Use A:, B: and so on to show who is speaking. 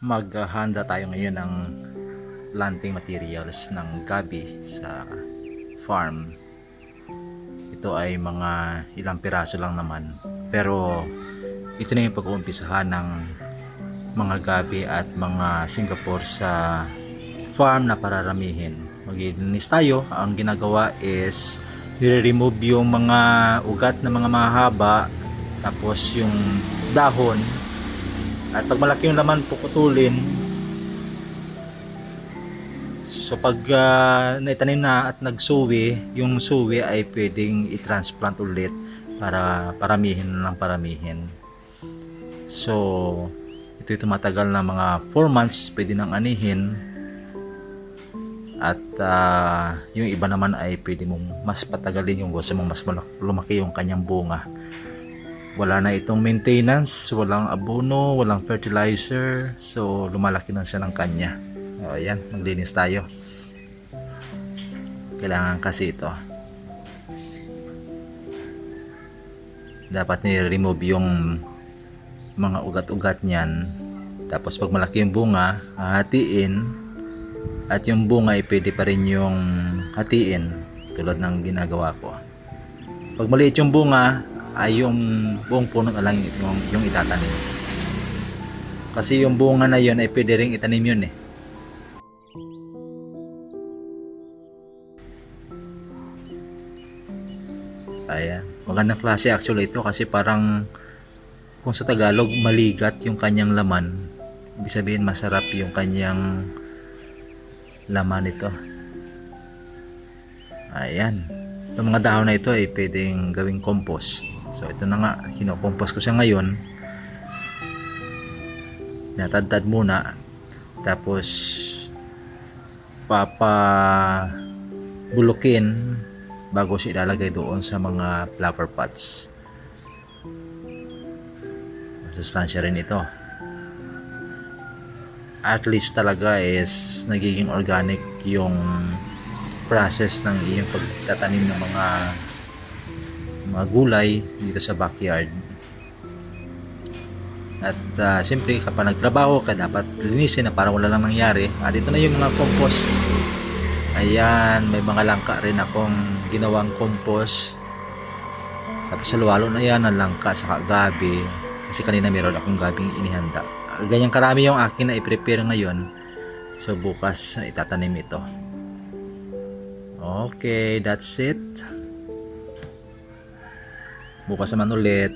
A: Maghahanda tayo ngayon ng planting materials ng gabi sa farm. Ito ay mga ilang piraso lang naman, pero ito na yung pag-uumpisahan ng mga gabi at mga Singapore sa farm na pararamihin. Maglilinis tayo. Ang ginagawa is i-remove yung mga ugat na mga mahaba, tapos yung dahon, at pag malaki yung laman puputulin. So pag naitanim na at nagsuwi, yung suwi ay pwedeng i-transplant ulit para paramihin ng paramihin. So ito yung tumatagal na mga 4 months, pwede nang anihin. At yung iba naman ay pwede mong mas patagalin yung gusto mong mas lumaki yung kanyang bunga. Wala na itong maintenance, walang abono, walang fertilizer, so lumalaki na siya ng kanya. O ayan, maglinis tayo. Kailangan kasi ito, dapat ni-remove yung mga ugat-ugat niyan. Tapos pag malaki yung bunga, hahatiin. At yung bunga ay pwede pa rin yung hatiin, tulad ng ginagawa ko. Pag maliit yung bunga, ay yung buong puno na lang yung itatanim. Kasi yung bunga na yun ay pwede rin itanim yun eh. Ayan, magandang klase actually ito, kasi parang kung sa Tagalog maligat yung kanyang laman, ibig sabihin masarap yung kanyang laman ito. Ayan, itong mga dahon na ito ay pwedeng gawing compost. So ito na nga, kino-compost ko siya ngayon. Natadtad muna, tapos papabulukin bago siya ilalagay doon sa mga flower pots. Masustansya rin ito. At least talaga is nagiging organic yung process ng iyong pagtatanim ng mga gulay dito sa backyard. At siyempre kapag nagtrabaho ka, dapat linisin na parang wala lang nangyari. At ito na yung mga compost. Ayan, may mga langka rin akong ginawang compost. Tapos saluwalo na yan ng langka sa gabi, kasi kanina meron akong gabing inihanda. Ganyan karami yung akin na i-prepare ngayon. So bukas itatanim ito. Okay, that's it. Bukas naman ulit.